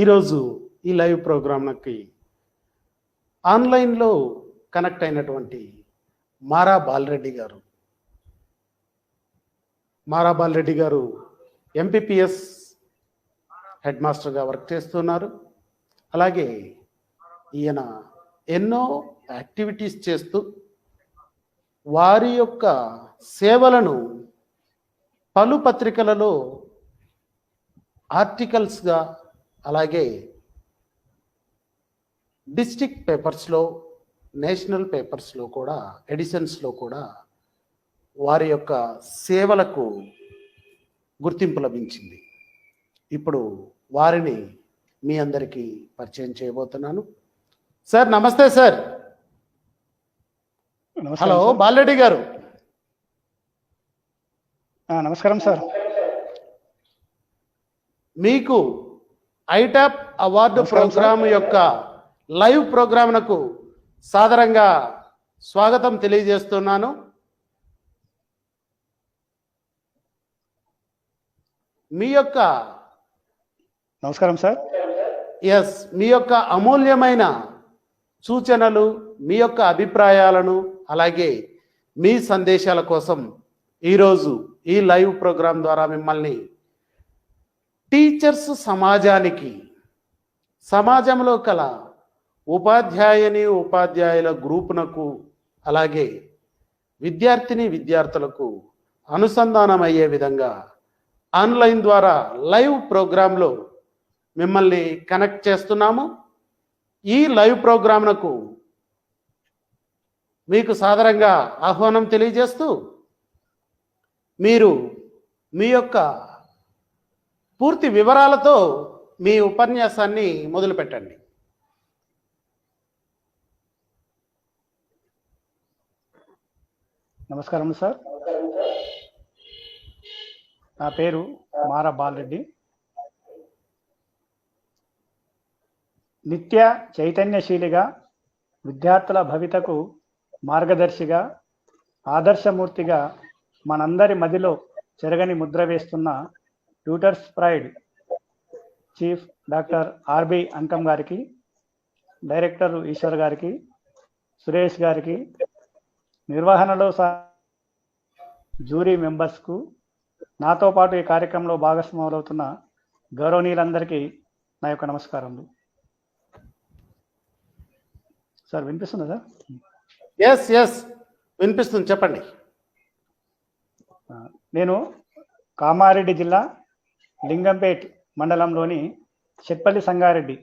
ఈరోజు ఈ లైవ్ ప్రోగ్రాంకి ఆన్లైన్లో కనెక్ట్ అయినటువంటి మారా బాలరెడ్డి గారు ఎంపీపీఎస్ హెడ్ మాస్టర్గా వర్క్ చేస్తున్నారు. అలాగే ఈయన ఎన్నో యాక్టివిటీస్ చేస్తూ వారి యొక్క సేవలను పలు పత్రికలలో ఆర్టికల్స్గా, అలాగే డిస్ట్రిక్ట్ పేపర్స్లో, నేషనల్ పేపర్స్లో కూడా, ఎడిషన్స్లో కూడా వారి యొక్క సేవలకు గుర్తింపు లభించింది. ఇప్పుడు వారిని మీ అందరికీ పరిచయం చేయబోతున్నాను. సార్ నమస్తే సార్. హలో బాలరెడ్డి గారు. నమస్కారం సార్. మీకు ఐటాప్ అవార్డు ప్రోగ్రామ్ యొక్క లైవ్ ప్రోగ్రామ్నకు సాదరంగా స్వాగతం తెలియజేస్తున్నాను. మీ యొక్క నమస్కారం సార్. మీ యొక్క అమూల్యమైన సూచనలు, మీ యొక్క అభిప్రాయాలను, అలాగే మీ సందేశాల కోసం ఈరోజు ఈ లైవ్ ప్రోగ్రాం ద్వారా మిమ్మల్ని టీచర్స్ సమాజంలో కల ఉపాధ్యాయుల గ్రూపునకు, అలాగే విద్యార్థులకు అనుసంధానమయ్యే విధంగా ఆన్లైన్ ద్వారా లైవ్ ప్రోగ్రాంలో మిమ్మల్ని కనెక్ట్ చేస్తున్నాము. ఈ లైవ్ ప్రోగ్రాంకు మీకు సాదరంగా ఆహ్వానం తెలియజేస్తూ మీరు మీ యొక్క పూర్తి వివరాలతో మీ ఉపన్యాసాన్ని మొదలు పెట్టండి. నమస్కారం సార్. నా పేరు మారా బాలరెడ్డి. నిత్య చైతన్యశీలిగా, విద్యార్థుల భవితకు మార్గదర్శిగా, ఆదర్శమూర్తిగా మనందరి మదిలో చెరగని ముద్ర వేస్తున్న tutors pride chief doctor R B Ankam గారికి, డైరెక్టర్ ఈశ్వర్ గారికి, సురేష్ గారికి, నిర్వహణలో జ్యూరీ మెంబర్స్కు, నాతో పాటు ఈ కార్యక్రమంలో భాగస్వాములవుతున్న గౌరవనీయులందరికీ నా యొక్క నమస్కారములు. సార్ వినిపిస్తుందా సార్? ఎస్ వినిపిస్తుంది, చెప్పండి. నేను కామారెడ్డి జిల్లా లింగంపేట్ మండలంలోని చెట్పల్లి సంగారెడ్డి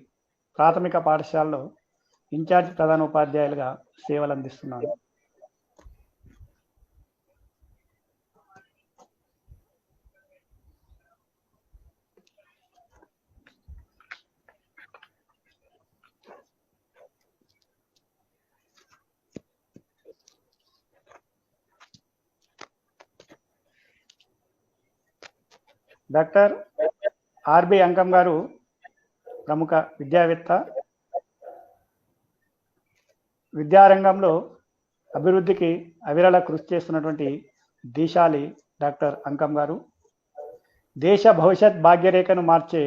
ప్రాథమిక పాఠశాలలో ఇన్ఛార్జ్ ప్రధానోపాధ్యాయులుగా సేవలు అందిస్తున్నాను. డాక్టర్ ఆర్బి అంకం గారు ప్రముఖ విద్యావేత్త. విద్యారంగంలో అభివృద్ధికి అవిరళ కృషి చేస్తున్నటువంటి దీశాలి డాక్టర్ అంకం గారు దేశ భవిష్యత్ భాగ్యరేఖను మార్చే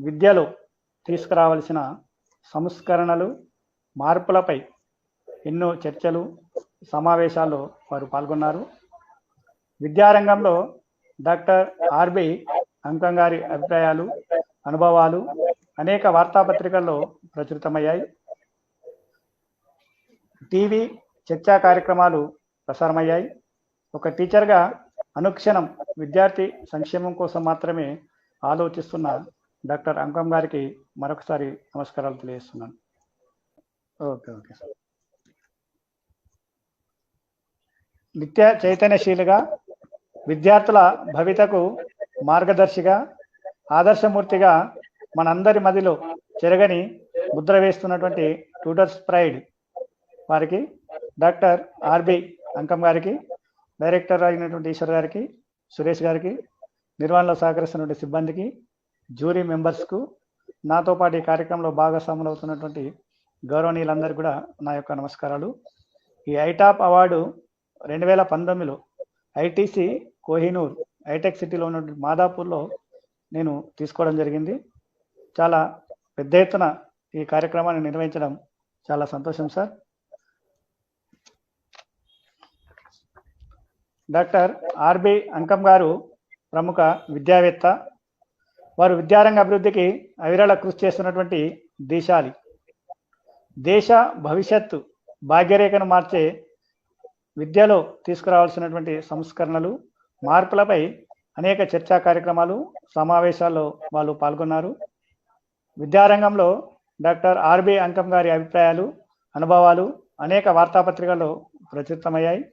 విద్యలో తీసుకురావాల్సిన సంస్కరణలు, మార్పులపై ఎన్నో చర్చలు, సమావేశాల్లో వారు పాల్గొన్నారు. విద్యారంగంలో డాక్టర్ ఆర్బి అంకం గారి అభిప్రాయాలు, అనుభవాలు అనేక వార్తాపత్రికల్లో ప్రచురితమయ్యాయి. టీవీ చర్చా కార్యక్రమాలు ప్రసారమయ్యాయి. ఒక టీచర్గా అనుక్షణం విద్యార్థి సంక్షేమం కోసం మాత్రమే ఆలోచిస్తున్న డాక్టర్ అంకం గారికి మరొకసారి నమస్కారాలు తెలియజేస్తున్నాను. Okay sir. నిత్య చైతన్యశీలిగా, విద్యార్థుల భవితకు మార్గదర్శిగా, ఆదర్శమూర్తిగా మనందరి మదిలో చెరగని ముద్ర వేస్తున్నటువంటి ట్యూటర్స్ ప్రైడ్ వారికి, డాక్టర్ ఆర్బి అంకం గారికి, డైరెక్టర్ అయినటువంటి ఈశ్వర్ గారికి, సురేష్ గారికి, నిర్వహణలో సహకరిస్తున్నటువంటి సిబ్బందికి, జ్యూరీ మెంబర్స్కు, నాతో పాటు ఈ కార్యక్రమంలో భాగస్వాములు అవుతున్నటువంటి గౌరవనీయులందరికీ కూడా నా యొక్క నమస్కారాలు. ఈ ఐటాప్ అవార్డు 2019లో ఐటీసీ కోహినూర్ హైటెక్ సిటీలో ఉన్న మాదాపూర్లో నేను తీసుకోవడం జరిగింది. చాలా పెద్ద ఎత్తున ఈ కార్యక్రమాన్ని నిర్వహించడం చాలా సంతోషం సార్. డాక్టర్ ఆర్బి అంకం గారు ప్రముఖ విద్యావేత్త. వారు విద్యారంగ అభివృద్ధికి అవిరళ కృషి చేస్తున్నటువంటి దీశాలి. దేశ భవిష్యత్తు భాగ్యరేఖను మార్చే విద్యలో తీసుకురావాల్సినటువంటి సంస్కరణలు, మార్పులపై అనేక చర్చా కార్యక్రమాలు, సమావేశాల్లో వాళ్ళు పాల్గొన్నారు. విద్యారంగంలో డాక్టర్ ఆర్బి అంకం గారి అభిప్రాయాలు, అనుభవాలు అనేక వార్తాపత్రికల్లో ప్రచురితమయ్యాయి.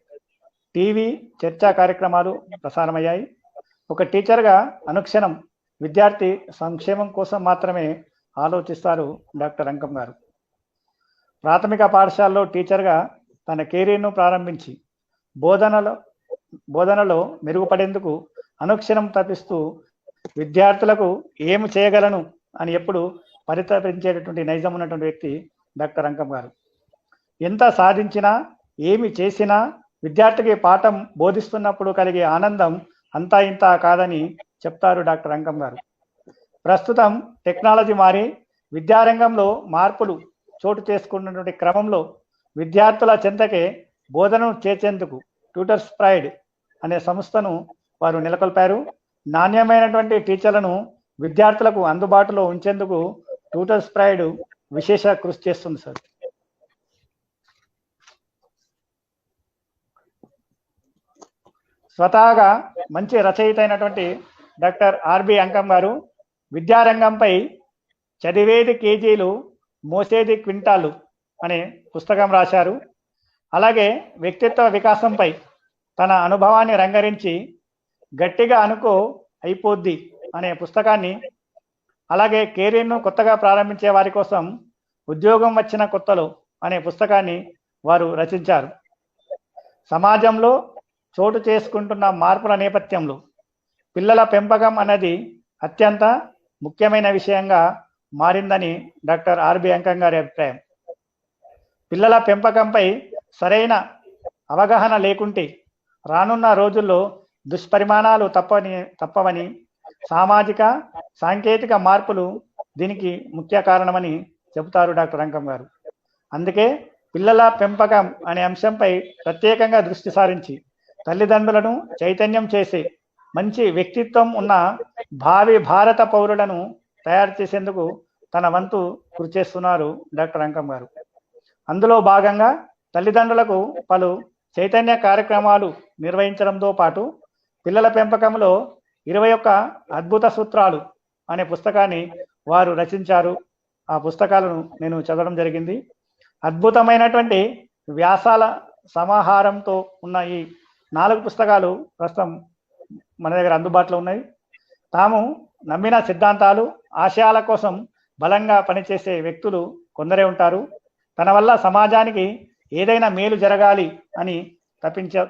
టీవీ చర్చా కార్యక్రమాలు ప్రసారమయ్యాయి. ఒక టీచర్గా అనుక్షణం విద్యార్థి సంక్షేమం కోసం మాత్రమే ఆలోచిస్తారు డాక్టర్ అంకం గారు. ప్రాథమిక పాఠశాలలో టీచర్గా తన కెరీర్ను ప్రారంభించి బోధనలో మెరుగుపడేందుకు అనుక్షణం తప్పిస్తూ విద్యార్థులకు ఏమి చేయగలను అని ఎప్పుడు పరితపించేటటువంటి నైజం ఉన్నటువంటి వ్యక్తి డాక్టర్ అంకం గారు. ఎంత సాధించినా, ఏమి చేసినా విద్యార్థికి పాఠం బోధిస్తున్నప్పుడు కలిగే ఆనందం అంతా ఇంత కాదని చెప్తారు డాక్టర్ అంకం గారు. ప్రస్తుతం టెక్నాలజీ మారి విద్యారంగంలో మార్పులు చోటు చేసుకున్నటువంటి క్రమంలో విద్యార్థుల చెంతకే బోధనను చేర్చేందుకు ట్యూటర్స్ ప్రైడ్ అనే సంస్థను వారు నెలకొల్పారు. నాణ్యమైనటువంటి టీచర్లను విద్యార్థులకు అందుబాటులో ఉంచేందుకు ట్యూటర్స్ ప్రైడ్ విశేష కృషి చేస్తుంది సార్. స్వతహాగా మంచి రచయిత అయినటువంటి డాక్టర్ ఆర్బి అంకం గారు విద్యారంగంపై చదివేది కేజీలు, మోసేది క్వింటాలు అనే పుస్తకం రాశారు. అలాగే వ్యక్తిత్వ వికాసంపై తన అనుభవాన్ని రంగరించి గట్టిగా అనుకో అయిపోద్ది అనే పుస్తకాన్ని, అలాగే కెరీర్ను కొత్తగా ప్రారంభించే వారి కోసం ఉద్యోగం వచ్చిన కొత్తలో అనే పుస్తకాన్ని వారు రచించారు. సమాజంలో చోటు చేసుకుంటున్న మార్పుల నేపథ్యంలో పిల్లల పెంపకం అనేది అత్యంత ముఖ్యమైన విషయంగా మారిందని డాక్టర్ ఆర్బి అంకం గారి అభిప్రాయం. పిల్లల పెంపకంపై సరైన లేకుంటే రానున్న రోజుల్లో దుష్పరిమాణాలు తప్పవని, సామాజిక సాంకేతిక మార్పులు దీనికి ముఖ్య కారణమని చెబుతారు డాక్టర్ అంకం గారు. అందుకే పిల్లల పెంపకం అనే అంశంపై ప్రత్యేకంగా దృష్టి సారించి తల్లిదండ్రులను చైతన్యం చేసే మంచి వ్యక్తిత్వం ఉన్న భావి భారత పౌరులను తయారు చేసేందుకు తన వంతు కృషి చేస్తున్నారు డాక్టర్ అంకం గారు. అందులో భాగంగా తల్లిదండ్రులకు పలు చైతన్య కార్యక్రమాలు నిర్వహించడంతో పాటు పిల్లల పెంపకంలో 21 అద్భుత సూత్రాలు అనే పుస్తకాన్ని వారు రచించారు. ఆ పుస్తకాలను నేను చదవడం జరిగింది. అద్భుతమైనటువంటి వ్యాసాల సమాహారంతో ఉన్న ఈ 4 పుస్తకాలు ప్రస్తుతం మన దగ్గర అందుబాటులో ఉన్నాయి. తాము నమ్మిన సిద్ధాంతాలు, ఆశయాల కోసం బలంగా పనిచేసే వ్యక్తులు కొందరే ఉంటారు. తన వల్ల సమాజానికి ఏదైనా మేలు జరగాలి అని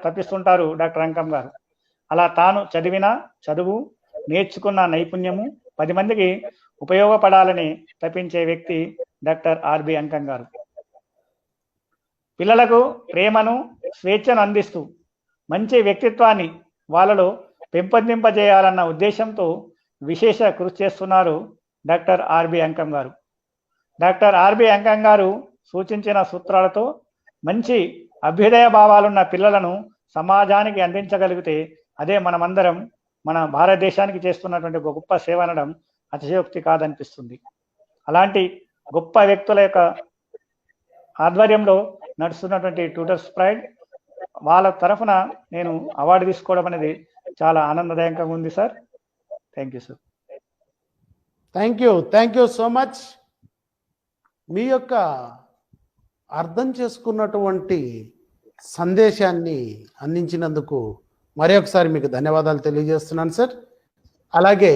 తప్పిస్తుంటారు డాక్టర్ అంకం గారు. అలా తాను చదివిన చదువు, నేర్చుకున్న నైపుణ్యము 10 మందికి ఉపయోగపడాలని తప్పించే వ్యక్తి డాక్టర్ ఆర్బి అంకం గారు. పిల్లలకు ప్రేమను, స్వేచ్ఛను అందిస్తూ మంచి వ్యక్తిత్వాన్ని వాళ్ళలో పెంపొందింపజేయాలన్న ఉద్దేశంతో విశేష కృషి చేస్తున్నారు డాక్టర్ ఆర్బి అంకం గారు. డాక్టర్ ఆర్బి అంకం గారు సూచించిన సూత్రాలతో మంచి అభ్యుదయ భావాలున్న పిల్లలను సమాజానికి అందించగలిగితే అదే మనమందరం మన భారతదేశానికి చేస్తున్నటువంటి ఒక గొప్ప సేవ అనడం అతిశయోక్తి కాదనిపిస్తుంది. అలాంటి గొప్ప వ్యక్తుల యొక్క ఆధ్వర్యంలో నడుస్తున్నటువంటి ట్యూటర్స్ ప్రైడ్ వాళ్ళ తరఫున నేను అవార్డు తీసుకోవడం అనేది చాలా ఆనందదాయకంగా ఉంది sir. Thank you sir. Thank you so much. మీ యొక్క అర్థం చేసుకున్నటువంటి సందేశాన్ని అందించినందుకు మరొకసారి మీకు ధన్యవాదాలు తెలియజేస్తున్నాను సార్. అలాగే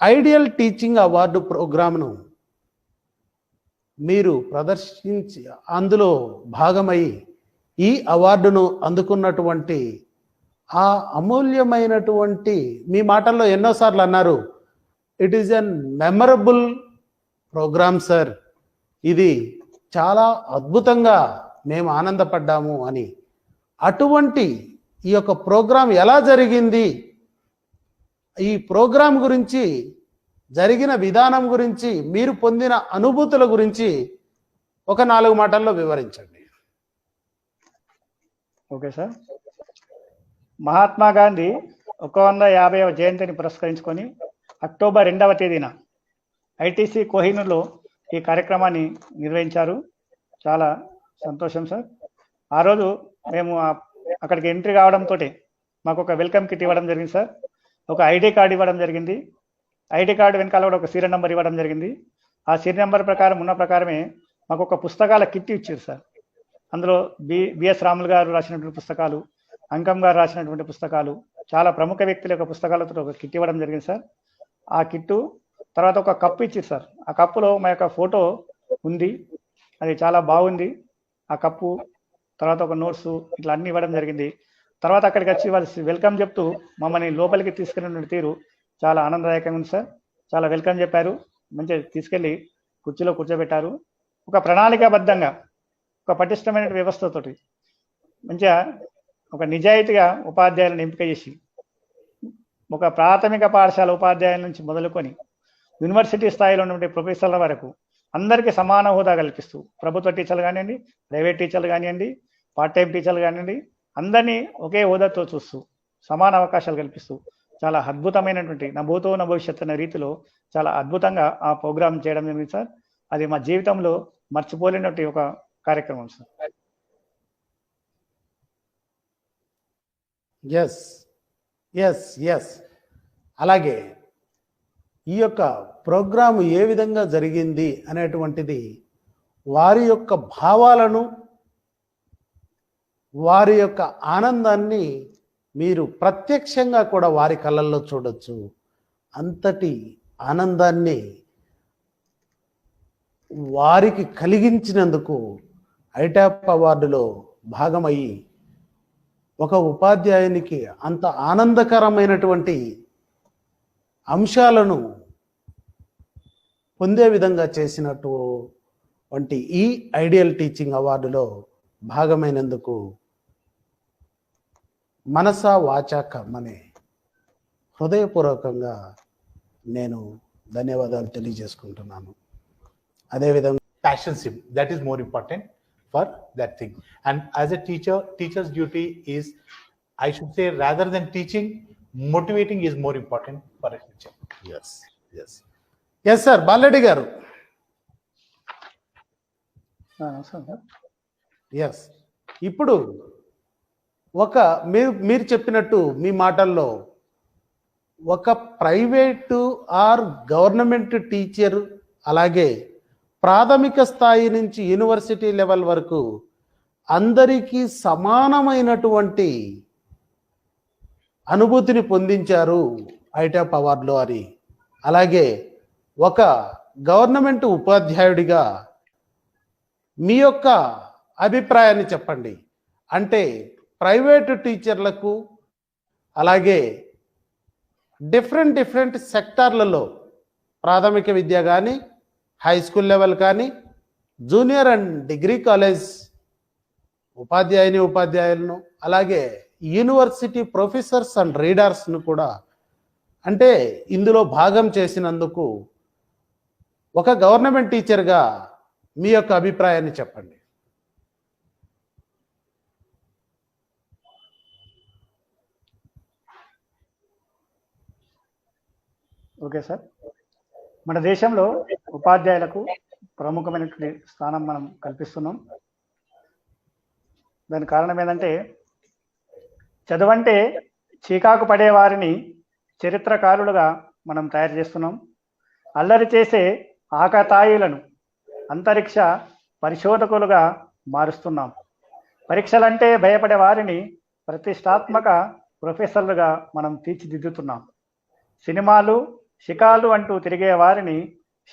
ఐడియల్ టీచింగ్ అవార్డు ప్రోగ్రామ్ను మీరు ప్రదర్శించి అందులో భాగమై ఈ అవార్డును అందుకున్నటువంటి ఆ అమూల్యమైనటువంటి, మీ మాటల్లో ఎన్నోసార్లు అన్నారు, it is an memorable program sir, ఇది చాలా అద్భుతంగా మేము ఆనందపడ్డాము అని. అటువంటి ఈ యొక్క ప్రోగ్రాం ఎలా జరిగింది, ఈ ప్రోగ్రాం గురించి జరిగిన విధానం గురించి, మీరు పొందిన అనుభూతుల గురించి ఒక 4 మాటల్లో వివరించండి. Okay sir. మహాత్మా గాంధీ 150వ జయంతిని పురస్కరించుకొని అక్టోబర్ 2వ తేదీన ఐటీసీ కోహినూర్లో ఈ కార్యక్రమాన్ని నిర్వహించారు. చాలా సంతోషం సార్. ఆ రోజు మేము అక్కడికి ఎంట్రీ కావడంతో మాకు ఒక వెల్కమ్ కిట్ ఇవ్వడం జరిగింది సార్. ఒక ఐడి కార్డు ఇవ్వడం జరిగింది. ఐడి కార్డు వెనకాల కూడా ఒక సీరియల్ నెంబర్ ఇవ్వడం జరిగింది. ఆ సీరియల్ నెంబర్ ప్రకారం ఉన్న ప్రకారమే మాకు ఒక పుస్తకాల కిట్ ఇచ్చారు సార్. అందులో బిఎస్ రాములు గారు రాసినటువంటి పుస్తకాలు, అంకం గారు రాసినటువంటి పుస్తకాలు, చాలా ప్రముఖ వ్యక్తుల యొక్క పుస్తకాలతో ఒక కిట్ ఇవ్వడం జరిగింది సార్. ఆ కిట్టు తర్వాత ఒక కప్పు ఇచ్చారు సార్. ఆ కప్పులో మా యొక్క ఫోటో ఉంది, అది చాలా బాగుంది. ఆ కప్పు తర్వాత ఒక నోట్స్ ఇట్లా అన్ని ఇవ్వడం జరిగింది. తర్వాత అక్కడికి వచ్చి వాళ్ళు వెల్కమ్ చెప్తూ మమ్మల్ని లోపలికి తీసుకెళ్ళిన తీరు చాలా ఆనందదాయకంగా ఉంది సార్. చాలా వెల్కమ్ చెప్పారు, మంచిగా తీసుకెళ్ళి కుర్చీలో కూర్చోబెట్టారు. ఒక ప్రణాళికాబద్ధంగా ఒక పటిష్టమైన వ్యవస్థతోటి మంచిగా ఒక నిజాయితీగా ఉపాధ్యాయులను ఎంపిక చేసి ఒక ప్రాథమిక పాఠశాల ఉపాధ్యాయుల నుంచి మొదలుకొని యూనివర్సిటీ స్థాయిలో ఉన్నటువంటి ప్రొఫెసర్ల వరకు అందరికీ సమాన హోదా కల్పిస్తూ, ప్రభుత్వ టీచర్లు కానివ్వండి, ప్రైవేట్ టీచర్లు కానివ్వండి, పార్ట్ టైం టీచర్లు కానివ్వండి, అందరినీ ఒకే హోదాతో చూస్తూ సమాన అవకాశాలు కల్పిస్తూ చాలా అద్భుతమైనటువంటి నభూతో భవిష్యత్తు అనే రీతిలో చాలా అద్భుతంగా ఆ ప్రోగ్రామ్ చేయడం జరిగింది సార్. అది మా జీవితంలో మర్చిపోలేనటువంటి ఒక కార్యక్రమం సార్. ఎస్ ఎస్ ఎస్ అలాగే ఈ యొక్క ప్రోగ్రాము ఏ విధంగా జరిగింది అనేటువంటిది వారి యొక్క భావాలను, వారి యొక్క ఆనందాన్ని మీరు ప్రత్యక్షంగా కూడా వారి కళ్ళల్లో చూడొచ్చు. అంతటి ఆనందాన్ని వారికి కలిగించినందుకు ఐటాప్ అవార్డులో భాగమయ్యి ఒక ఉపాధ్యాయునికి అంత ఆనందకరమైనటువంటి అంశాలను పొందే విధంగా చేసినటువంటి ఈ ఐడియల్ టీచింగ్ అవార్డులో భాగమైనందుకు మనసా వాచా కర్మనే హృదయపూర్వకంగా నేను ధన్యవాదాలు తెలియజేసుకుంటున్నాను. అదేవిధంగా passionship, that is more important for that thing. And as a teacher, teacher's duty is, I should say, rather than teaching, motivating is more important for a teacher. Yes yes yes sir. Balareddy గారు. Yes ఇప్పుడు ఒక మీరు చెప్పినట్టు మీ మాటల్లో ఒక private are government teacher, అలాగే ప్రాథమిక స్థాయి నుంచి యూనివర్సిటీ లెవెల్ వరకు అందరికీ సమానమైనటువంటి అనుభూతిని పొందించారు ఐటాప్ అవార్డులో అని. అలాగే ఒక గవర్నమెంట్ ఉపాధ్యాయుడిగా మీ యొక్క అభిప్రాయాన్ని చెప్పండి. అంటే ప్రైవేటు టీచర్లకు అలాగే డిఫరెంట్ సెక్టార్లలో ప్రాథమిక విద్య కానీ, హై స్కూల్ లెవెల్ కానీ, జూనియర్ అండ్ డిగ్రీ కాలేజ్ ఉపాధ్యాయులను, అలాగే యూనివర్సిటీ ప్రొఫెసర్స్ అండ్ రీడర్స్ను కూడా అంటే ఇందులో భాగం చేసినందుకు ఒక గవర్నమెంట్ టీచర్గా మీ యొక్క అభిప్రాయాన్ని చెప్పండి. Okay sir. మన దేశంలో ఉపాధ్యాయులకు ప్రముఖమైనటువంటి స్థానం మనం కల్పిస్తున్నాం. దానికి కారణం ఏంటంటే, చదువంటే చీకాకు పడే వారిని చరిత్రకారులుగా మనం తయారు చేస్తున్నాం. అల్లరి చేసే ఆకతాయిలను అంతరిక్ష పరిశోధకులుగా మారుస్తున్నాం. పరీక్షలంటే భయపడే వారిని ప్రతిష్టాత్మక ప్రొఫెసర్లుగా మనం తీర్చిదిద్దుతున్నాం. సినిమాలు, షికాలు అంటూ తిరిగే వారిని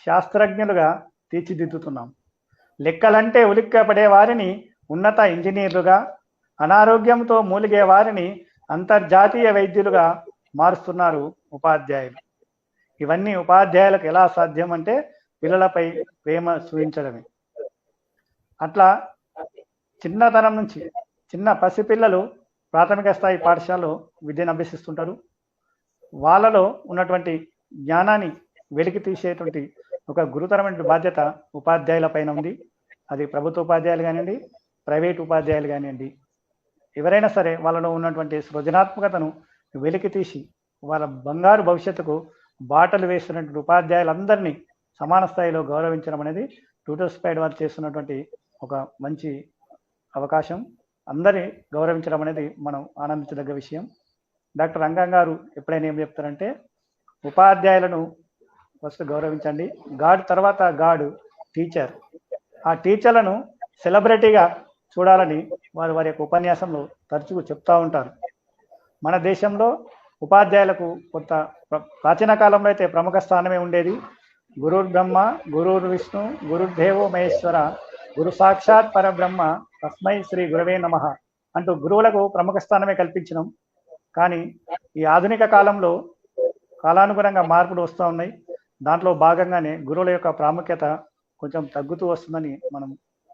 శాస్త్రజ్ఞులుగా తీర్చిదిద్దుతున్నాం. లెక్కలంటే ఉలిక్కపడే వారిని ఉన్నత ఇంజనీర్లుగా, అనారోగ్యంతో మూలిగే వారిని అంతర్జాతీయ వైద్యులుగా మారుస్తున్నారు ఉపాధ్యాయులు. ఇవన్నీ ఉపాధ్యాయులకు ఎలా సాధ్యం అంటే పిల్లలపై ప్రేమ చూపించడమే. అట్లా చిన్నతనం నుంచి చిన్న పసిపిల్లలు ప్రాథమిక స్థాయి పాఠశాలలో విద్యను అభ్యసిస్తుంటారు. వాళ్ళలో ఉన్నటువంటి జ్ఞానాన్ని వెలికి తీసేటువంటి ఒక గురుతరమైన బాధ్యత ఉపాధ్యాయుల పైన ఉంది. అది ప్రభుత్వ ఉపాధ్యాయులు కానివ్వండి, ప్రైవేట్ ఉపాధ్యాయులు కానివ్వండి, ఎవరైనా సరే వాళ్ళలో ఉన్నటువంటి సృజనాత్మకతను వెలికి తీసి వాళ్ళ బంగారు భవిష్యత్తుకు బాటలు వేస్తున్నటువంటి ఉపాధ్యాయులందరినీ సమాన స్థాయిలో గౌరవించడం అనేది ట్యూటర్స్ పైడ్ వారు చేస్తున్నటువంటి ఒక మంచి అవకాశం. అందరినీ గౌరవించడం అనేది మనం ఆనందించదగ్గ విషయం. డాక్టర్ రంగం గారు ఎప్పుడైనా ఏం చెప్తారంటే, ఉపాధ్యాయులను ఫస్ట్ గౌరవించండి, గాడ్ తర్వాత గాడ్ టీచర్. ఆ టీచర్లను సెలబ్రిటీగా చూడాలని వారు వారి యొక్క ఉపన్యాసంలో తరచుగా చెప్తూ ఉంటారు. మన దేశంలో ఉపాధ్యాయులకు కొంత ప్రాచీన కాలంలో అయితే ప్రముఖ స్థానమే ఉండేది. గురుర్ బ్రహ్మ, గురుర్ విష్ణు, గురుర్దేవో మహేశ్వర, గురు సాక్షాత్ పరబ్రహ్మ, తస్మై శ్రీ గురవే నమః అంటూ గురువులకు ప్రముఖ స్థానమే కల్పించినాం. కానీ ఈ ఆధునిక కాలంలో కాలానుగుణంగా మార్పులు వస్తూ ఉన్నాయి. దాంట్లో భాగంగానే గురువుల యొక్క ప్రాముఖ్యత కొంచెం తగ్గుతూ వస్తుందని మనం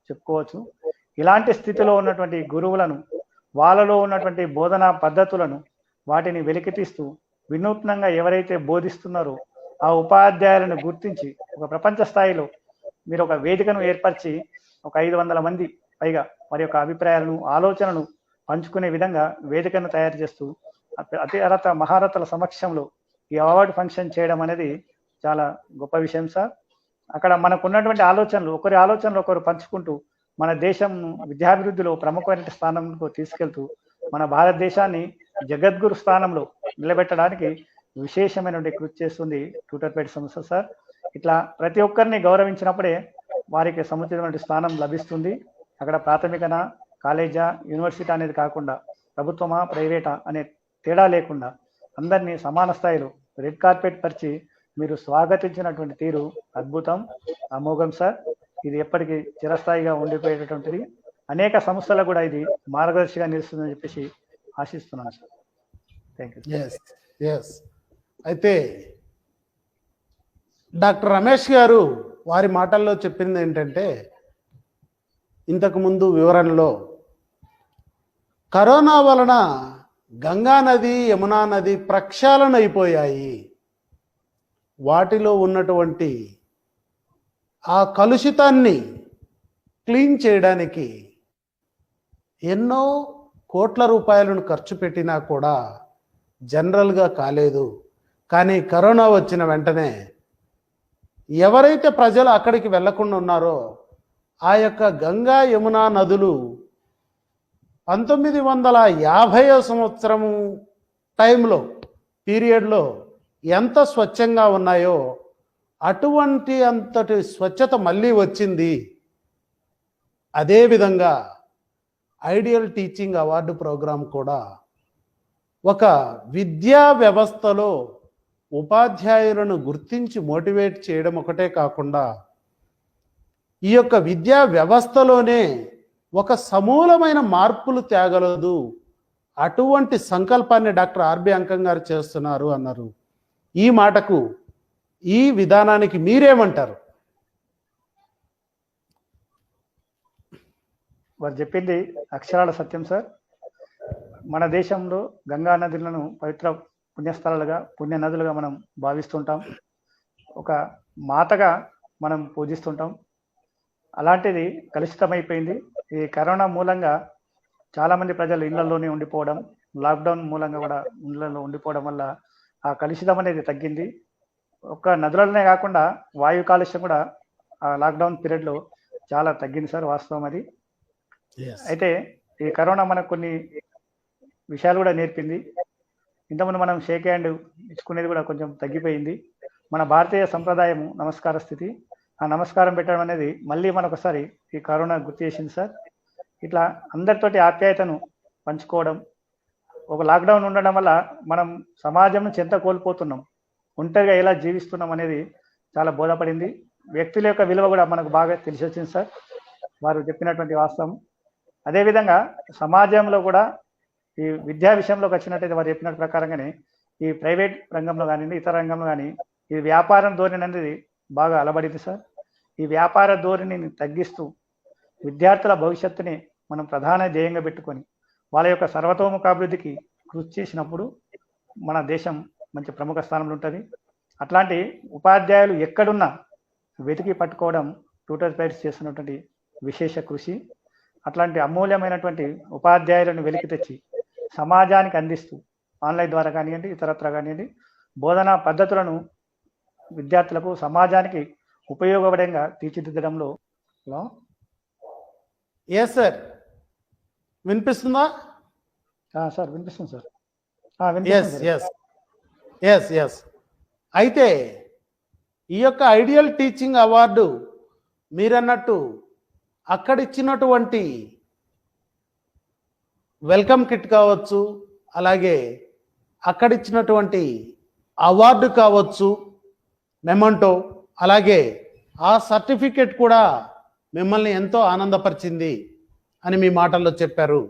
చెప్పుకోవచ్చు. ఇలాంటి స్థితిలో ఉన్నటువంటి గురువులను, వాళ్ళలో ఉన్నటువంటి బోధనా పద్ధతులను వాటిని వెలికితీస్తూ వినూత్నంగా ఎవరైతే బోధిస్తున్నారో ఆ ఉపాధ్యాయులను గుర్తించి ఒక ప్రపంచ స్థాయిలో మీరు ఒక వేదికను ఏర్పరిచి ఒక 500 మంది పైగా వారి యొక్క అభిప్రాయాలను, ఆలోచనను పంచుకునే విధంగా వేదికను తయారు చేస్తూ అతి మహారథుల సమక్షంలో ఈ అవార్డు ఫంక్షన్ చేయడం అనేది చాలా గొప్ప విషయం సార్. అక్కడ మనకు ఉన్నటువంటి ఆలోచనలు, ఒకరి ఆలోచనలు ఒకరు పంచుకుంటూ మన దేశం విద్యాభివృద్ధిలో ప్రముఖమైన స్థానంలో తీసుకెళ్తూ మన భారతదేశాన్ని జగద్గురు స్థానంలో నిలబెట్టడానికి విశేషమైనటువంటి కృషి చేస్తుంది ట్యూటర్పేట సంస్థ సార్. ఇట్లా ప్రతి ఒక్కరిని గౌరవించినప్పుడే వారికి సముచితమైన స్థానం లభిస్తుంది. అక్కడ ప్రాథమికనా, కాలేజా, యూనివర్సిటీ అనేది కాకుండా ప్రభుత్వమా, ప్రైవేటా అనే తేడా లేకుండా అందరినీ సమాన స్థాయిలో రెడ్ కార్పెట్ పరిచి మీరు స్వాగతించినటువంటి తీరు అద్భుతం, అమోఘం సార్. ఇది ఎప్పటికీ చిరస్థాయిగా ఉండిపోయేటటువంటిది. అనేక సంస్థలకు కూడా ఇది మార్గదర్శిగా నిలుస్తుందని చెప్పేసి ఆశిస్తున్నాను సార్. Thank you. అయితే డాక్టర్ రమేష్ గారు వారి మాటల్లో చెప్పింది ఏంటంటే, ఇంతకుముందు వివరణలో కరోనా వలన గంగా నది, యమునా నది ప్రక్షాళన అయిపోయాయి. వాటిలో ఉన్నటువంటి ఆ కలుషితాన్ని క్లీన్ చేయడానికి ఎన్నో కోట్ల రూపాయలను ఖర్చు పెట్టినా కూడా జనరల్గా కాలేదు. కానీ కరోనా వచ్చిన వెంటనే ఎవరైతే ప్రజలు అక్కడికి వెళ్లకుండా ఉన్నారో ఆ యొక్క గంగా, యమునా నదులు 1950వ సంవత్సరం టైంలో పీరియడ్లో ఎంత స్వచ్ఛంగా ఉన్నాయో అంతటి స్వచ్ఛత మళ్ళీ వచ్చింది. అదేవిధంగా ఐడియల్ టీచింగ్ అవార్డు ప్రోగ్రాం కూడా ఒక విద్యా వ్యవస్థలో ఉపాధ్యాయులను గుర్తించి మోటివేట్ చేయడం ఒకటే కాకుండా ఈ యొక్క విద్యా వ్యవస్థలోనే ఒక సమూలమైన మార్పులు తేగలదు. అటువంటి సంకల్పాన్ని డాక్టర్ ఆర్బి అంకం గారు చేస్తున్నారు అన్నారు. ఈ మాటకు, ఈ విధానానికి మీరేమంటారు? వారు చెప్పింది అక్షరాల సత్యం సార్. మన దేశంలో గంగా నదులను పవిత్ర పుణ్యస్థలాలుగా, పుణ్య నదులుగా మనం భావిస్తుంటాం. ఒక మాతగా మనం పూజిస్తుంటాం. అలాంటిది కలుషితమైపోయింది. ఈ కరోనా మూలంగా చాలామంది ప్రజలు ఇళ్లలోనే ఉండిపోవడం, లాక్డౌన్ మూలంగా కూడా ఇళ్లలో ఉండిపోవడం వల్ల ఆ కలుషితం అనేది తగ్గింది. ఒక్క నదులనే కాకుండా వాయు కాలుష్యం కూడా ఆ లాక్డౌన్ పీరియడ్లో చాలా తగ్గింది సార్, వాస్తవం అది. అయితే ఈ కరోనా మనకు కొన్ని విషయాలు కూడా నేర్పింది. ఇంతకుముందు మనం షేక్ హ్యాండ్ ఇచ్చుకునేది కూడా కొంచెం తగ్గిపోయింది. మన భారతీయ సంప్రదాయము నమస్కార స్థితి, ఆ నమస్కారం పెట్టడం అనేది మళ్ళీ మనొకసారి ఈ కరోనా గుర్తు చేసింది సార్. ఇట్లా అందరితోటి ఆప్యాయతను పంచుకోవడం, ఒక లాక్డౌన్ ఉండడం వల్ల మనం సమాజం నుంచి ఎంత కోల్పోతున్నాం, ఒంటరిగా ఎలా జీవిస్తున్నాం అనేది చాలా బోధపడింది. వ్యక్తుల యొక్క విలువ కూడా మనకు బాగా తెలిసి వచ్చింది సార్, వారు చెప్పినటువంటి వాస్తవం. అదేవిధంగా సమాజంలో కూడా ఈ విద్యా విషయంలోకి వచ్చినట్టయితే వారు చెప్పిన ప్రకారంగానే ఈ ప్రైవేట్ రంగంలో కానివ్వండి, ఇతర రంగంలో కానీ ఈ వ్యాపారం ధోరణి అనేది బాగా అలబడింది సార్. ఈ వ్యాపార ధోరణిని తగ్గిస్తూ విద్యార్థుల భవిష్యత్తుని మనం ప్రధాన ధ్యేయంగా పెట్టుకొని వాళ్ళ యొక్క సర్వతోముఖాభివృద్ధికి కృషి చేసినప్పుడు మన దేశం మంచి ప్రముఖ స్థానంలో ఉంటుంది. అట్లాంటి ఉపాధ్యాయులు ఎక్కడున్నా వెతికి పట్టుకోవడం ట్యూటర్ పేర్స్ చేస్తున్నటువంటి విశేష కృషి. అట్లాంటి అమూల్యమైనటువంటి ఉపాధ్యాయులను వెలికి తెచ్చి సమాజానికి అందిస్తూ ఆన్లైన్ ద్వారా కానివ్వండి, ఇతరత్ర కానివ్వండి, బోధనా పద్ధతులను విద్యార్థులకు సమాజానికి ఉపయోగపడంగా తీర్చిదిద్దడంలో ఎస్ సార్, వినిపిస్తుందా? సార్ వినిపిస్తుంది sir. Yes yes yes yes అయితే ఈ యొక్క ఐడియల్ టీచింగ్ అవార్డు మీరన్నట్టు అక్కడ ఇచ్చినటువంటి వెల్కమ్ కిట్ కావచ్చు, అలాగే అక్కడ ఇచ్చినటువంటి అవార్డు కావచ్చు, మెమంటో, అలాగే ఆ సర్టిఫికెట్ కూడా మిమ్మల్ని ఎంతో ఆనందపరిచింది అని మీ మాటల్లో చెప్పారు.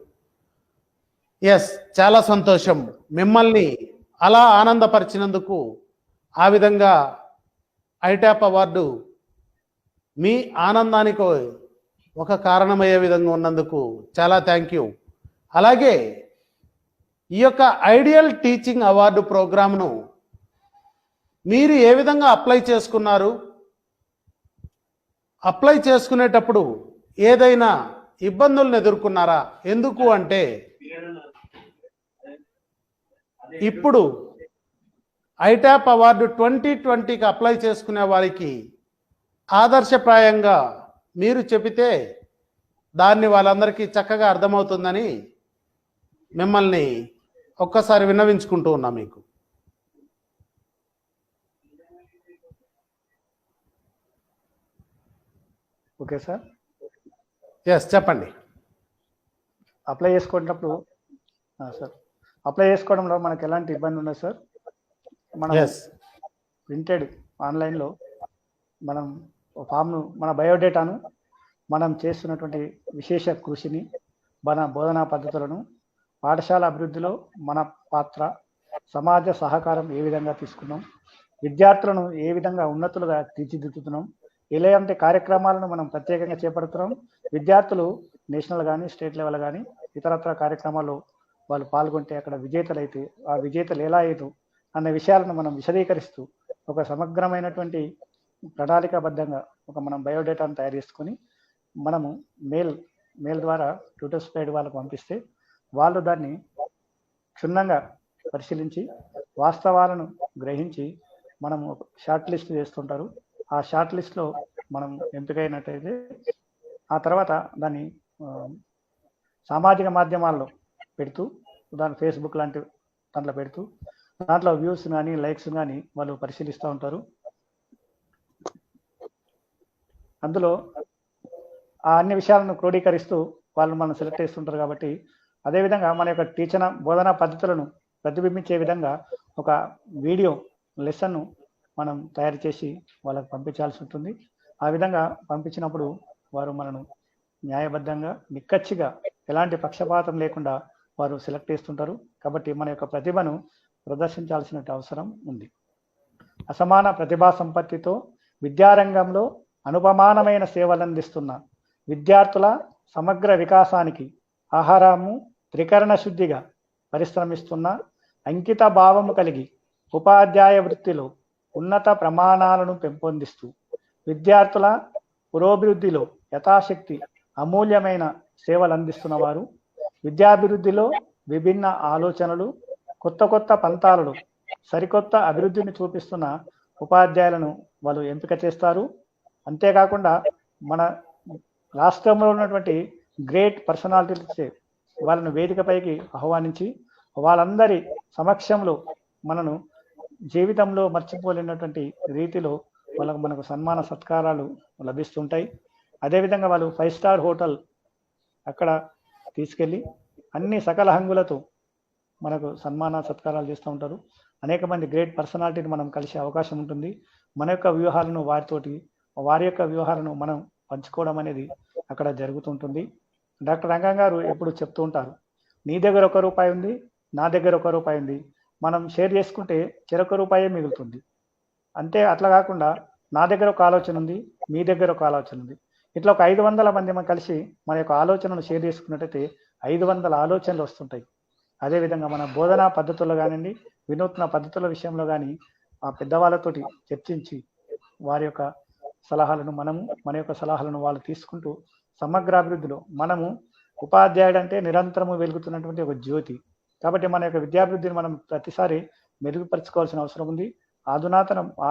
ఎస్, చాలా సంతోషం. మిమ్మల్ని అలా ఆనందపరిచినందుకు, ఆ విధంగా ఐట్యాప్ అవార్డు మీ ఆనందానికి ఒక కారణమయ్యే విధంగా ఉన్నందుకు చాలా థ్యాంక్ యూ. అలాగే ఈ యొక్క ఐడియల్ టీచింగ్ అవార్డు ప్రోగ్రామ్ను మీరు ఏ విధంగా అప్లై చేసుకున్నారు? అప్లై చేసుకునేటప్పుడు ఏదైనా ఇబ్బందులను ఎదుర్కొన్నారా? ఎందుకు అంటే ఇప్పుడు ఐట్యాప్ అవార్డు 2020కి అప్లై చేసుకునే వారికి ఆదర్శప్రాయంగా మీరు చెబితే దాన్ని వాళ్ళందరికీ చక్కగా అర్థమవుతుందని మిమ్మల్ని ఒక్కసారి విన్నవించుకుంటూ ఉన్నా మీకు. Okay sir. ఎస్, చెప్పండి. అప్లై చేసుకునేటప్పుడు సార్, అప్లై చేసుకోవడంలో మనకు ఎలాంటి ఇబ్బంది ఉండదు సార్. మనం ప్రింటెడ్ ఆన్లైన్లో మనం ఫామ్ను, మన బయోడేటాను, మనం చేస్తున్నటువంటి విశేష కృషిని, మన బోధనా పద్ధతులను, పాఠశాల అభివృద్ధిలో మన పాత్ర, సమాజ సహకారం ఏ విధంగా తీసుకున్నాం, విద్యార్థులను ఏ విధంగా ఉన్నతులుగా తీర్చిదిద్దుతున్నాం, ఇలాంటి కార్యక్రమాలను మనం ప్రత్యేకంగా చేపడుతున్నాం. విద్యార్థులు నేషనల్ కానీ, స్టేట్ లెవెల్ కానీ, ఇతరత్ర కార్యక్రమాల్లో వాళ్ళు పాల్గొంటే అక్కడ విజేతలైతే ఆ విజేతలు ఎలా అయ్యారు అన్న విషయాలను మనం విశదీకరిస్తూ ఒక సమగ్రమైనటువంటి ప్రణాళికాబద్ధంగా ఒక మనం బయోడేటాను తయారు చేసుకొని మనము మెయిల్ ద్వారా ట్యూటర్స్ గైడ్ వాళ్ళకు పంపిస్తే వాళ్ళు దాన్ని క్షుణ్ణంగా పరిశీలించి వాస్తవాలను గ్రహించి మనము షార్ట్ లిస్ట్ చేస్తుంటారు. ఆ షార్ట్ లిస్ట్లో మనం ఎంపికైనట్టయితే ఆ తర్వాత దాన్ని సామాజిక మాధ్యమాల్లో పెడుతూ, దాని ఫేస్బుక్ లాంటి దాంట్లో పెడుతూ, దాంట్లో వ్యూస్ కానీ, లైక్స్ కానీ వాళ్ళు పరిశీలిస్తూ ఉంటారు. అందులో ఆ అన్ని విషయాలను క్రోడీకరిస్తూ వాళ్ళు మనం సెలెక్ట్ చేస్తుంటారు. కాబట్టి అదేవిధంగా మన యొక్క బోధనా పద్ధతులను ప్రతిబింబించే విధంగా ఒక వీడియో లెసన్ను మనం తయారు చేసి వాళ్ళకి పంపించాల్సి ఉంటుంది. ఆ విధంగా పంపించినప్పుడు వారు మనను న్యాయబద్ధంగా, నిక్కచ్చిగా, ఎలాంటి పక్షపాతం లేకుండా వారు సెలెక్ట్ చేస్తుంటారు. కాబట్టి మన యొక్క ప్రతిభను ప్రదర్శించాల్సిన అవసరం ఉంది. అసమాన ప్రతిభా సంపత్తితో విద్యారంగంలో అనుపమానమైన సేవలు అందిస్తున్న విద్యార్థుల సమగ్ర వికాసానికి ఆహారము త్రికరణ శుద్ధిగా పరిశ్రమిస్తున్న అంకిత భావము కలిగి ఉపాధ్యాయ వృత్తిలో ఉన్నత ప్రమాణాలను పెంపొందిస్తూ విద్యార్థుల పురోభివృద్ధిలో యథాశక్తి అమూల్యమైన సేవలు అందిస్తున్న వారు విద్యాభివృద్ధిలో విభిన్న ఆలోచనలు, కొత్త పంతాలలో సరికొత్త అభివృద్ధిని చూపిస్తున్న ఉపాధ్యాయులను వాళ్ళు ఎంపిక చేస్తారు. అంతేకాకుండా మన రాష్ట్రంలో ఉన్నటువంటి గ్రేట్ పర్సనాలిటీస్ వాళ్ళను వేదికపైకి ఆహ్వానించి వాళ్ళందరి సమక్షంలో మనను జీవితంలో మర్చిపోలేనటువంటి రీతిలో మనకు సన్మాన సత్కారాలు లభిస్తుంటాయి. అదేవిధంగా వాళ్ళు 5 స్టార్ హోటల్ అక్కడ తీసుకెళ్ళి అన్ని సకల హంగులతో మనకు సన్మాన సత్కారాలు చేస్తూ ఉంటారు. అనేక మంది గ్రేట్ పర్సనాలిటీని మనం కలిసే అవకాశం ఉంటుంది. మన యొక్క వ్యూహాలను వారి యొక్క వ్యూహాలను మనం పంచుకోవడం అనేది అక్కడ జరుగుతుంటుంది. డాక్టర్ రంగం గారు ఎప్పుడు చెప్తూ ఉంటారు, నీ దగ్గర ₹1 ఉంది, నా దగ్గర ₹1 ఉంది, మనం షేర్ చేసుకుంటే చెరొక రూపాయే మిగులుతుంది. అట్లా కాకుండా నా దగ్గర ఒక ఆలోచన ఉంది, మీ దగ్గర ఒక ఆలోచన ఉంది, ఇట్లా ఒక 500 మంది మనం కలిసి మన యొక్క ఆలోచనలు షేర్ చేసుకున్నట్టయితే 500 ఆలోచనలు వస్తుంటాయి. అదేవిధంగా మన బోధనా పద్ధతుల్లో కానివ్వండి, వినూత్న పద్ధతుల విషయంలో కానీ ఆ పెద్దవాళ్ళతోటి చర్చించి వారి యొక్క సలహాలను మన యొక్క సలహాలను వాళ్ళు తీసుకుంటూ సమగ్రాభివృద్ధిలో మనము ఉపాధ్యాయుడు అంటే నిరంతరము వెలుగుతున్నటువంటి ఒక జ్యోతి. కాబట్టి మన యొక్క విద్యాభివృద్ధిని మనం ప్రతిసారి మెరుగుపరచుకోవాల్సిన అవసరం ఉంది.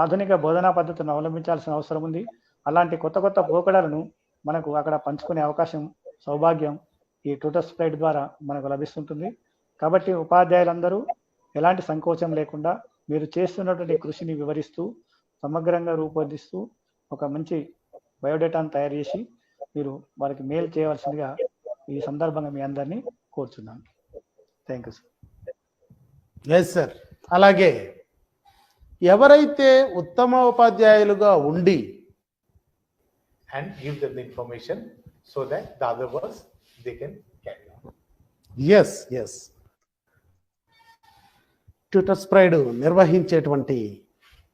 ఆధునిక బోధనా పద్ధతులను అవలంబించాల్సిన అవసరం ఉంది. అలాంటి కొత్త కొత్త పోకడలను మనకు అక్కడ పంచుకునే అవకాశం, సౌభాగ్యం ఈ ట్యూటర్స్ ప్రైడ్ ద్వారా మనకు లభిస్తుంటుంది. కాబట్టి ఉపాధ్యాయులందరూ ఎలాంటి సంకోచం లేకుండా మీరు చేస్తున్నటువంటి కృషిని వివరిస్తూ సమగ్రంగా రూపొందిస్తూ ఒక మంచి బయోడేటాను తయారు చేసి మీరు వారికి మెయిల్ చేయవలసిందిగా ఈ సందర్భంగా మీ అందరినీ కోరుచున్నాను. Thank you sir. Yes sir. అలాగే ఎవరైతే ఉత్తమ ఉపాధ్యాయులుగా ఉండి and give them the information so that the other ones they can carry on. Yes tutors pride నిర్వహించేటువంటి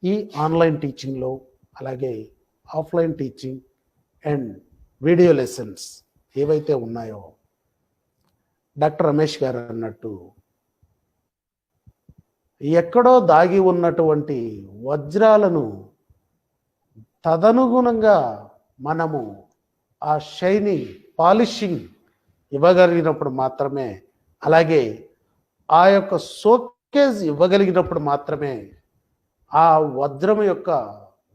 ఈ ఆన్లైన్ టీచింగ్లో అలాగే offline teaching and video lessons ఏవైతే ఉన్నాయో డాక్టర్ రమేష్ గారు అన్నట్టు ఎక్కడో దాగి ఉన్నటువంటి వజ్రాలను తదనుగుణంగా మనము ఆ షైనింగ్ పాలిషింగ్ ఇవ్వగలిగినప్పుడు మాత్రమే, అలాగే ఆ యొక్క షోకేజ్ ఇవ్వగలిగినప్పుడు మాత్రమే ఆ వజ్రం యొక్క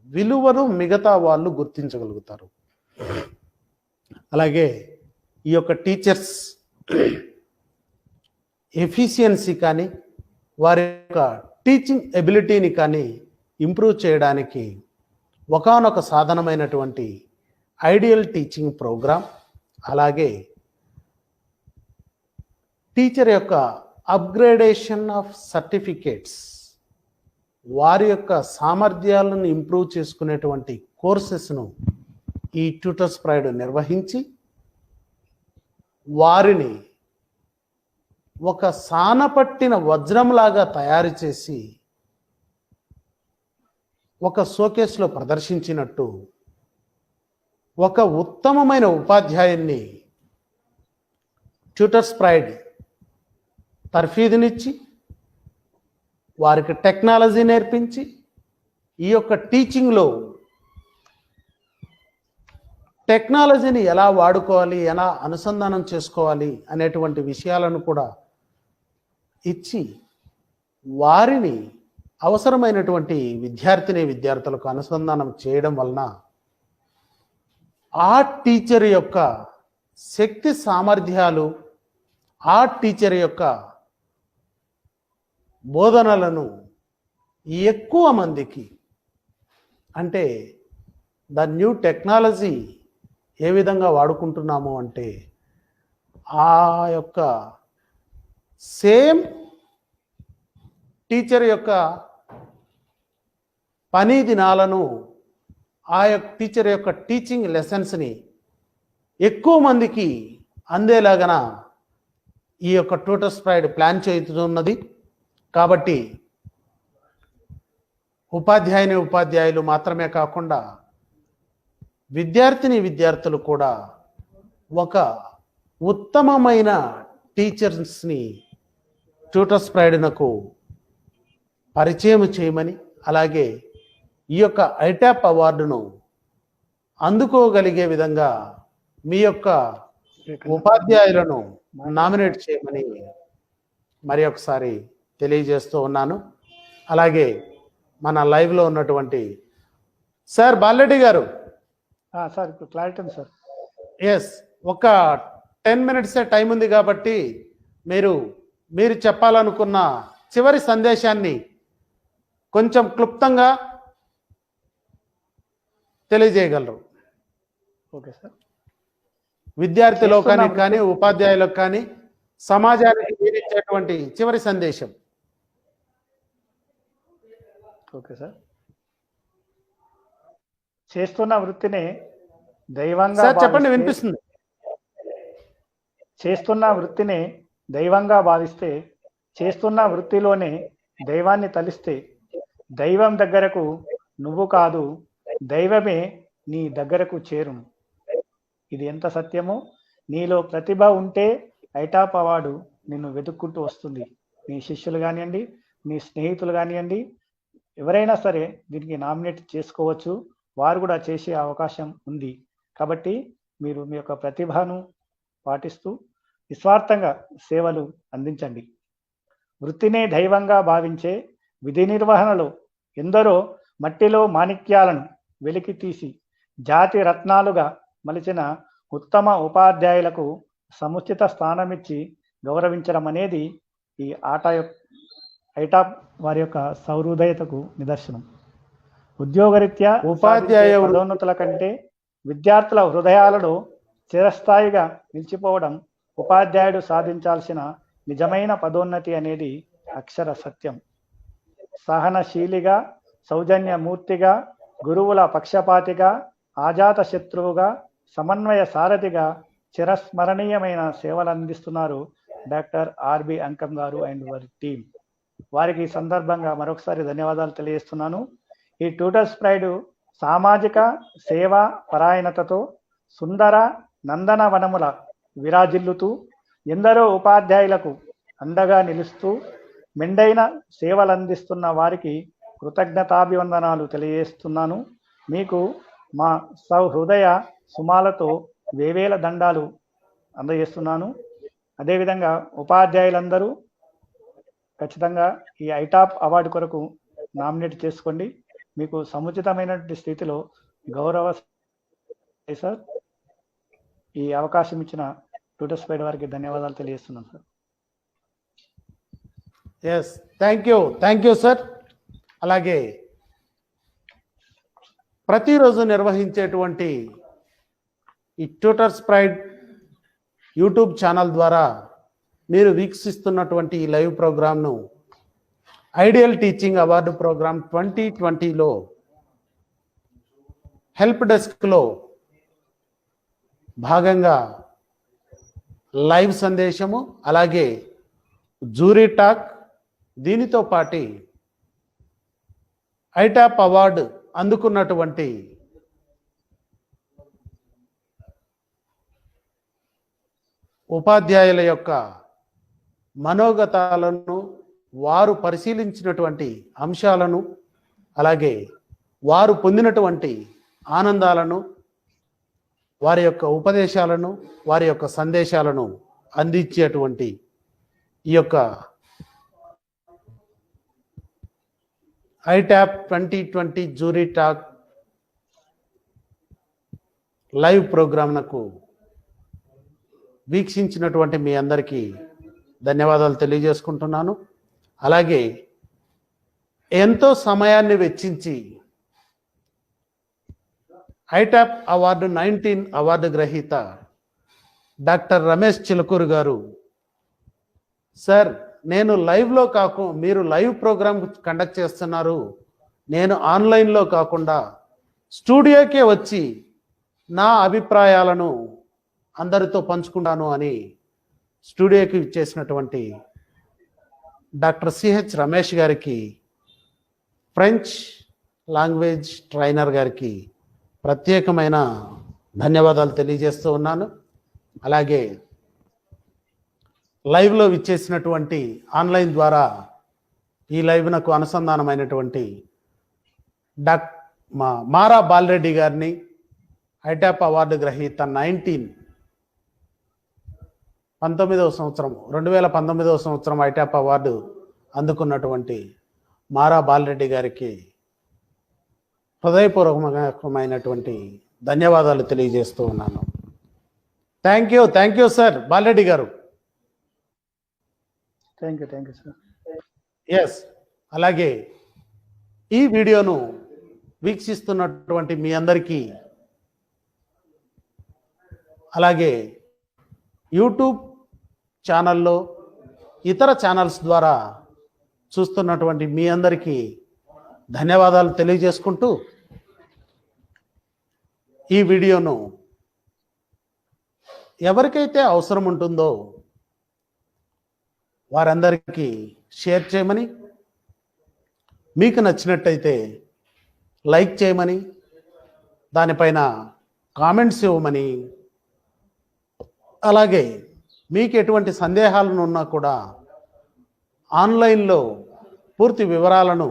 విలువను మిగతా వాళ్ళు గుర్తించగలుగుతారు. అలాగే ఈ యొక్క టీచర్స్ ఎఫిషియన్సీ కానీ వారి యొక్క టీచింగ్ ఎబిలిటీని కానీ ఇంప్రూవ్ చేయడానికి ఒకానొక సాధనమైనటువంటి ఐడియల్ టీచింగ్ ప్రోగ్రామ్, అలాగే టీచర్ యొక్క అప్గ్రేడేషన్ ఆఫ్ సర్టిఫికేట్స్, వారి యొక్క సామర్థ్యాలను ఇంప్రూవ్ చేసుకునేటువంటి కోర్సెస్ను ఈ ట్యూటర్స్ ప్రైడ్ నిర్వహించి వారిని ఒక సానపట్టిన వజ్రంలాగా తయారు చేసి ఒక షోకేస్లో ప్రదర్శించినట్టు ఒక ఉత్తమమైన ఉపాధ్యాయున్ని ట్యూటర్స్ ప్రైడ్ తర్ఫీదునిచ్చి వారికి టెక్నాలజీ నేర్పించి ఈ యొక్క టీచింగ్లో టెక్నాలజీని ఎలా వాడుకోవాలి, ఎలా అనుసంధానం చేసుకోవాలి అనేటువంటి విషయాలను కూడా ఇచ్చి వారిని అవసరమైనటువంటి విద్యార్థులకు అనుసంధానం చేయడం వలన ఆ టీచర్ యొక్క శక్తి సామర్థ్యాలు, ఆ టీచర్ యొక్క బోధనలను ఎక్కువ మందికి, అంటే ద న్యూ టెక్నాలజీ ఏ విధంగా వాడుకుంటున్నాము అంటే ఆ యొక్క సేమ్ టీచర్ యొక్క పని దినాలను, ఆ యొక్క టీచర్ యొక్క టీచింగ్ లెసన్స్ని ఎక్కువ మందికి అందేలాగన ఈ యొక్క ట్యూటర్స్ ప్రైడ్ ప్లాన్ చేస్తున్నది. కాబట్టి ఉపాధ్యాయులు మాత్రమే కాకుండా విద్యార్థులు కూడా ఒక ఉత్తమమైన టీచర్స్ని ట్యూటర్స్ ప్రైడ్నకు పరిచయం చేయమని, అలాగే ఈ యొక్క ఐటాప్ అవార్డును అందుకోగలిగే విధంగా మీ యొక్క ఉపాధ్యాయులను నామినేట్ చేయమని మరి ఒకసారి తెలియజేస్తూ ఉన్నాను. అలాగే మన లైవ్లో ఉన్నటువంటి సార్ బాలరెడ్డి గారు. సార్ ఇప్పుడు క్లారిటీ ఉంది సార్. ఎస్, ఒక 10 minutes టైం ఉంది కాబట్టి మీరు చెప్పాలనుకున్న చివరి సందేశాన్ని కొంచెం క్లుప్తంగా తెలియజేయగలరు. Okay sir. విద్యార్థి లోకానికి కానీ ఉపాధ్యాయులకు కానీ సమాజానికి మీరు ఇచ్చేటువంటి చివరి సందేశం. Okay sir. చేస్తున్న వృత్తిని దైవంగా చెప్పండి, వినిపిస్తుంది. చేస్తున్న వృత్తిని దైవంగా భావిస్తే, చేస్తున్న వృత్తిలోనే దైవాన్ని తలిస్తే, దైవం దగ్గరకు నువ్వు కాదు దైవమే నీ దగ్గరకు చేరును. ఇది ఎంత సత్యమో. నీలో ప్రతిభ ఉంటే ఐటాప్ అవార్డు నిన్ను వెతుక్కుంటూ వస్తుంది. నీ శిష్యులు కానివ్వండి, నీ స్నేహితులు కానివ్వండి, ఎవరైనా సరే దీనికి నామినేట్ చేసుకోవచ్చు, వారు కూడా చేసే అవకాశం ఉంది. కాబట్టి మీరు మీ యొక్క ప్రతిభను పాటిస్తూ నిస్వార్థంగా సేవలు అందించండి. వృత్తినే దైవంగా భావించే విధి నిర్వహణలో ఎందరో మట్టిలో మాణిక్యాలను వెలికి తీసి జాతి రత్నాలుగా మలిచిన ఉత్తమ ఉపాధ్యాయులకు సముచిత స్థానమిచ్చి గౌరవించడం అనేది ఈ ఐటాప్ వారి యొక్క సౌహృదయతకు నిదర్శనం. ఉద్యోగరీత్యా ఉపాధ్యాయ సాధించే పదోన్నతుల కంటే విద్యార్థుల హృదయాలలో చిరస్థాయిగా నిలిచిపోవడం ఉపాధ్యాయుడు సాధించాల్సిన నిజమైన పదోన్నతి అనేది అక్షర సత్యం. సహనశీలిగా, సౌజన్యమూర్తిగా, గురువుల పక్షపాతిగా, ఆజాత శత్రువుగా, సమన్వయ సారథిగా చిరస్మరణీయమైన సేవలు అందిస్తున్నారు డాక్టర్ ఆర్బి అంకం గారు అండ్ వారి టీం. వారికి ఈ సందర్భంగా మరొకసారి ధన్యవాదాలు తెలియజేస్తున్నాను. ఈ ట్యూటర్స్ ప్రైడ్ సామాజిక సేవా పరాయణతతో సుందర నందనవనముల విరాజిల్లుతూ ఎందరో ఉపాధ్యాయులకు అండగా నిలుస్తూ మెండైన సేవలు అందిస్తున్న వారికి కృతజ్ఞతాభివందనాలు తెలియజేస్తున్నాను. మీకు మా సౌహృదయ సుమాలతో వేవేల దండాలు అందజేస్తున్నాను. అదేవిధంగా ఉపాధ్యాయులందరూ ఖచ్చితంగా ఈ ఐటాప్ అవార్డు కొరకు నామినేట్ చేసుకోండి. మీకు సముచితమైనటువంటి స్థితిలో గౌరవ సార్. ఈ అవకాశం ఇచ్చిన ట్యూటర్స్ ప్రైడ్ వారికి ధన్యవాదాలు తెలియజేస్తున్నాను sir. Yes, thank you sir. అలాగే ప్రతిరోజు నిర్వహించేటువంటి ఈ ట్యూటర్స్ ప్రైడ్ యూట్యూబ్ ఛానల్ ద్వారా మీరు వీక్షిస్తున్నటువంటి ఈ లైవ్ ప్రోగ్రామ్ను ఐడియల్ టీచింగ్ అవార్డు ప్రోగ్రామ్ 2020లో హెల్ప్ డెస్క్లో భాగంగా లైవ్ సందేశము, అలాగే జూరీ టాక్, దీనితో పాటు ఐటాప్ అవార్డు అందుకున్నటువంటి ఉపాధ్యాయుల యొక్క మనోగతాలను, వారు పరిశీలించినటువంటి అంశాలను, అలాగే వారు పొందినటువంటి ఆనందాలను, వారి యొక్క ఉపదేశాలను, వారి యొక్క సందేశాలను అందించేటువంటి ఈ యొక్క ఐటాప్ 2020 జూరీ టాక్ లైవ్ ప్రోగ్రామ్నకు వీక్షించినటువంటి మీ అందరికీ ధన్యవాదాలు తెలియజేసుకుంటున్నాను. అలాగే ఎంతో సమయాన్ని వెచ్చించి ఐటాప్ అవార్డు 19 అవార్డు గ్రహీత డాక్టర్ రమేష్ చిలుకూరు గారు, సార్ నేను లైవ్లో మీరు లైవ్ ప్రోగ్రామ్ కండక్ట్ చేస్తున్నారు, నేను ఆన్లైన్లో కాకుండా స్టూడియోకే వచ్చి నా అభిప్రాయాలను అందరితో పంచుకుంటాను అని స్టూడియోకి ఇచ్చేసినటువంటి డాక్టర్ సిహెచ్ రమేష్ గారికి, ఫ్రెంచ్ లాంగ్వేజ్ ట్రైనర్ గారికి ప్రత్యేకమైన ధన్యవాదాలు తెలియజేస్తూ ఉన్నాను. అలాగే లైవ్లో విచ్చేసినటువంటి ఆన్లైన్ ద్వారా ఈ లైవ్నకు అనుసంధానమైనటువంటి మారా బాలరెడ్డి గారిని, ఐటాప్ అవార్డు గ్రహీత 2019 సంవత్సరం ఐటాప్ అవార్డు అందుకున్నటువంటి మారా బాలరెడ్డి గారికి హృదయపూర్వకమైనటువంటి ధన్యవాదాలు తెలియజేస్తూ ఉన్నాను. థ్యాంక్ యూ సార్ బాలరెడ్డి గారు. Thank you sir. ఎస్, అలాగే ఈ వీడియోను వీక్షిస్తున్నటువంటి మీ అందరికీ, అలాగే యూట్యూబ్ ఛానల్లో ఇతర ఛానల్స్ ద్వారా చూస్తున్నటువంటి మీ అందరికీ ధన్యవాదాలు తెలియజేసుకుంటూ ఈ వీడియోను ఎవరికైతే అవసరం ఉంటుందో వారందరికీ షేర్ చేయమని, మీకు నచ్చినట్టయితే లైక్ చేయమని, దానిపైన కామెంట్స్ ఇవ్వమని, అలాగే మీకు ఎటువంటి సందేహాలను ఉన్నా కూడా ఆన్లైన్లో పూర్తి వివరాలను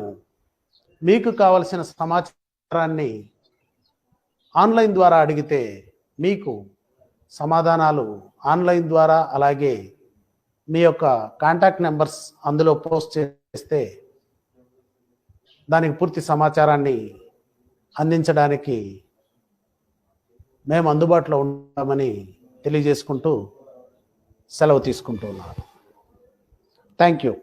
మీకు కావలసిన సమాచారాన్ని ఆన్లైన్ ద్వారా అడిగితే మీకు సమాధానాలు ఆన్లైన్ ద్వారా, అలాగే మీ యొక్క కాంటాక్ట్ నెంబర్స్ అందులో పోస్ట్ చేస్తే దానికి పూర్తి సమాచారాన్ని అందించడానికి మేము అందుబాటులో ఉంటామని తెలియజేసుకుంటూ సెలవు తీసుకుంటున్నాను. Thank you.